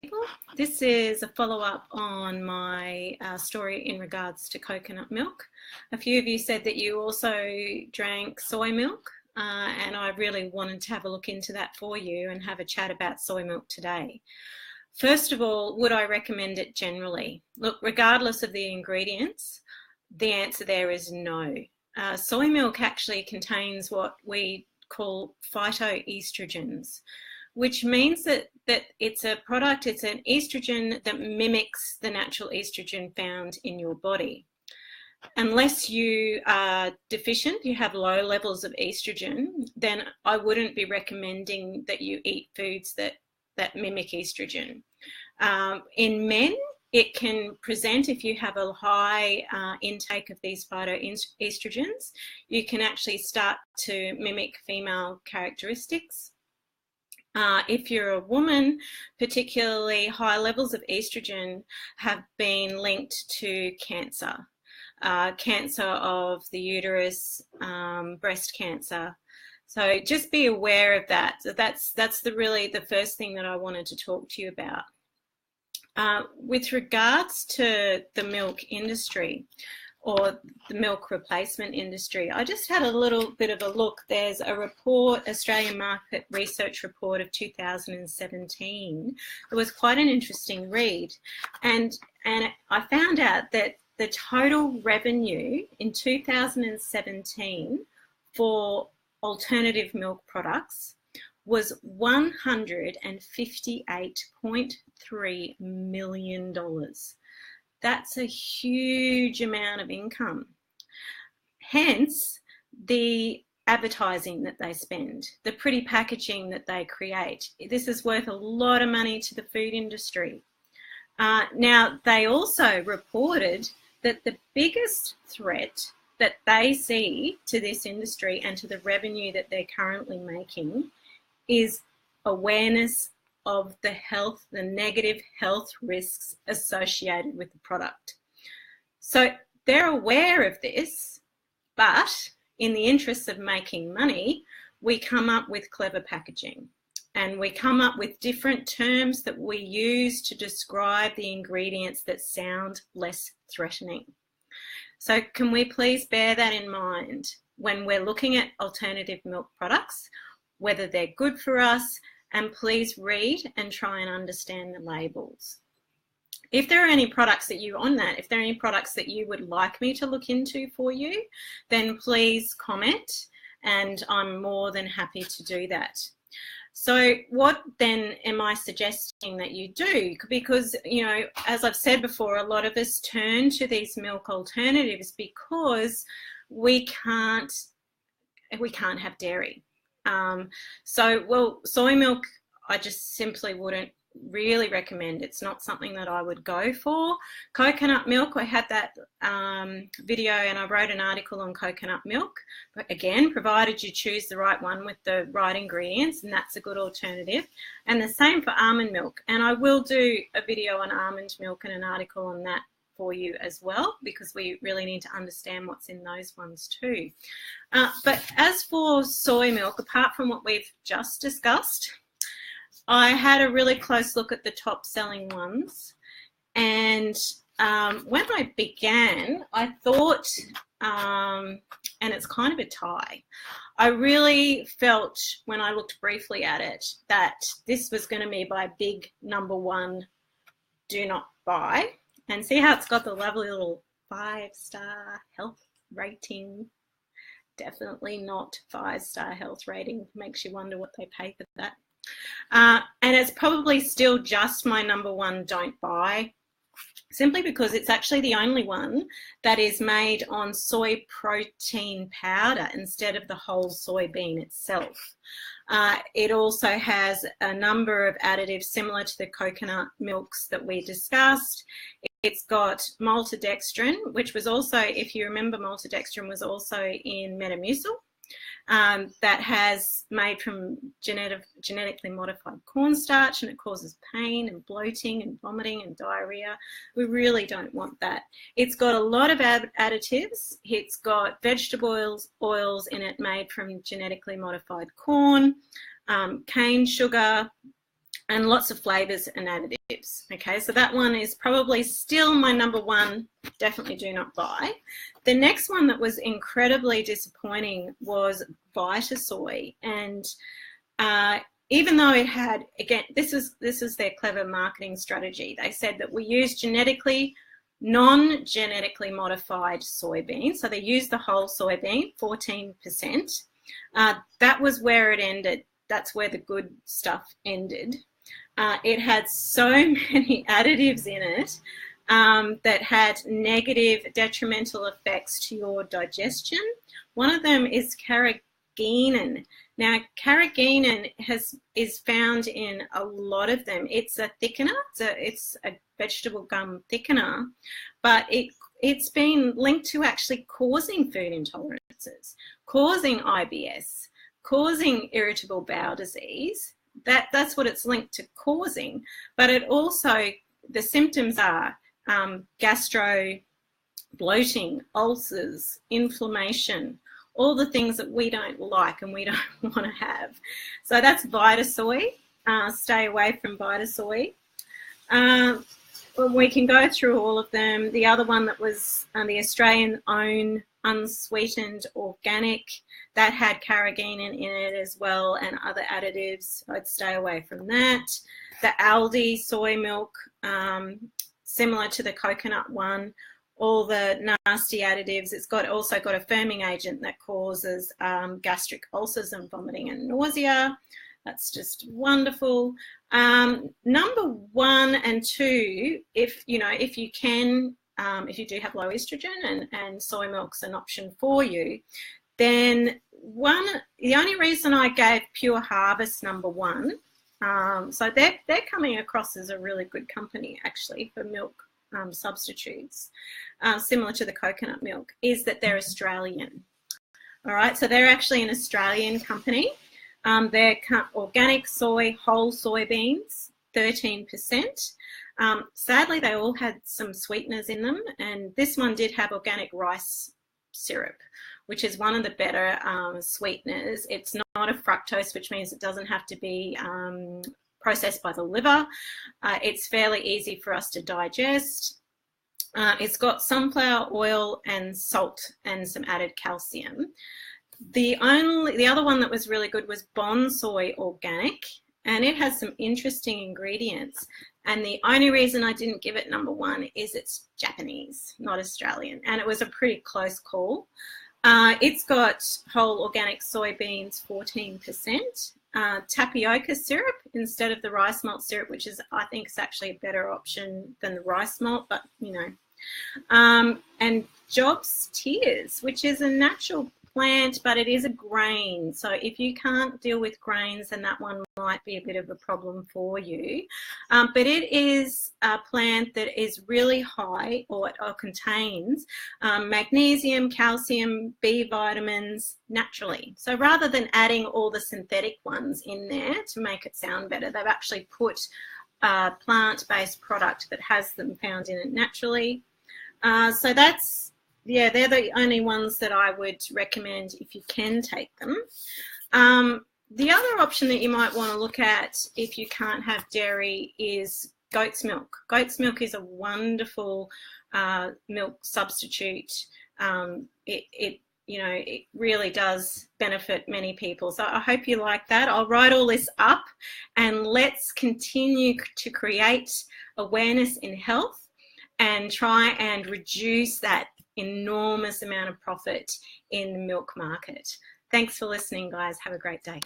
people. This is a follow-up on my story in regards to coconut milk. A few of you said that you also drank soy milk, and I really wanted to have a look into that for you and have a chat about soy milk today. First of all, would I recommend it generally? Look, regardless of the ingredients, the answer there is no. Soy milk actually contains what we call phytoestrogens, which means that it's a product, it's an estrogen that mimics the natural estrogen found in your body. Unless you are deficient, you have low levels of estrogen, then I wouldn't be recommending that you eat foods that mimic estrogen. In men, it can present, if you have a high intake of these phytoestrogens, you can actually start to mimic female characteristics. If you're a woman, particularly high levels of estrogen have been linked to cancer, cancer of the uterus, breast cancer. So just be aware of that. So that's really the first thing that I wanted to talk to you about. With regards to the milk industry or the milk replacement industry, I just had a little bit of a look. There's a report, Australian Market Research Report of 2017. It was quite an interesting read. And I found out that the total revenue in 2017 for alternative milk products was $158.3 million. That's a huge amount of income. Hence, the advertising that they spend, the pretty packaging that they create. This is worth a lot of money to the food industry. Now, they also reported that the biggest threat that they see to this industry and to the revenue that they're currently making is awareness of the negative health risks associated with the product. So they're aware of this, but in the interest of making money, we come up with clever packaging and we come up with different terms that we use to describe the ingredients that sound less threatening. So can we please bear that in mind when we're looking at alternative milk products, whether they're good for us, and please read and try and understand the labels. If there are any products that if there are any products that you would like me to look into for you, then please comment and I'm more than happy to do that. So what then am I suggesting that you do? Because, you know, as I've said before, a lot of us turn to these milk alternatives because we can't have dairy. Soy milk, I just simply wouldn't really recommend. It's not something that I would go for. Coconut milk, I had that video and I wrote an article on coconut milk. But again, provided you choose the right one with the right ingredients, and that's a good alternative. And the same for almond milk. And I will do a video on almond milk and an article on that for you as well, because we really need to understand what's in those ones too. But as for soy milk, apart from what we've just discussed, I had a really close look at the top selling ones. And when I began, I thought, and it's kind of a tie, I really felt when I looked briefly at it that this was going to be my big number one do not buy. And see how it's got the lovely little 5-star health rating. Definitely not 5-star health rating. Makes you wonder what they pay for that. And it's probably still just my number one don't buy, simply because it's actually the only one that is made on soy protein powder instead of the whole soybean itself. It also has a number of additives similar to the coconut milks that we discussed. It's got maltodextrin, which was also, if you remember, maltodextrin was also in Metamucil. That has made from genetically modified cornstarch, and it causes pain and bloating and vomiting and diarrhea. We really don't want that. It's got a lot of additives. It's got vegetable oils in it made from genetically modified corn, cane sugar, and lots of flavors and additives. Okay, so that one is probably still my number one. Definitely do not buy. The next one that was incredibly disappointing was Vitasoy, and even though it had, again, this is their clever marketing strategy. They said that we use non-genetically modified soybeans. So they used the whole soybean, 14%. That was where it ended. That's where the good stuff ended. It had so many additives in it that had negative, detrimental effects to your digestion. One of them is carrageenan. Now, carrageenan is found in a lot of them. It's a thickener. It's a vegetable gum thickener, but it's been linked to actually causing food intolerances, causing IBS, causing irritable bowel disease. That's what it's linked to causing. But it also, the symptoms are gastro, bloating, ulcers, inflammation, all the things that we don't like and we don't want to have. So that's Vitasoy. Stay away from Vitasoy. Well, we can go through all of them. The other one that was the Australian own unsweetened organic, that had carrageenan in it as well and other additives. I'd stay away from that. The Aldi soy milk, similar to the coconut one, all the nasty additives. It's also got a firming agent that causes gastric ulcers and vomiting and nausea. That's just wonderful. Number 1 and 2, if you can, if you do have low estrogen and soy milk's an option for you, then the only reason I gave Pure Harvest number 1, so they're coming across as a really good company actually for milk substitutes, similar to the coconut milk, is that they're Australian. All right, so they're actually an Australian company. They're organic soy, whole soybeans, 13%. Sadly, they all had some sweeteners in them, and this one did have organic rice syrup, which is one of the better sweeteners. It's not a fructose, which means it doesn't have to be processed by the liver. It's fairly easy for us to digest. It's got sunflower oil and salt and some added calcium. The other one that was really good was Bonsoy Organic, and it has some interesting ingredients. And the only reason I didn't give it number 1 is it's Japanese, not Australian, and it was a pretty close call. It's got whole organic soybeans, 14%, tapioca syrup instead of the rice malt syrup, which is, I think, is actually a better option than the rice malt, but and Job's Tears, which is a natural plant, but it is a grain. So if you can't deal with grains, then that one might be a bit of a problem for you. But it is a plant that is really high or contains magnesium, calcium, B vitamins naturally. So rather than adding all the synthetic ones in there to make it sound better, they've actually put a plant-based product that has them found in it naturally. So that's, yeah, they're the only ones that I would recommend if you can take them. The other option that you might want to look at if you can't have dairy is goat's milk. Goat's milk is a wonderful milk substitute. It really does benefit many people. So I hope you like that. I'll write all this up, and let's continue to create awareness in health and try and reduce that enormous amount of profit in the milk market. Thanks for listening, guys. Have a great day.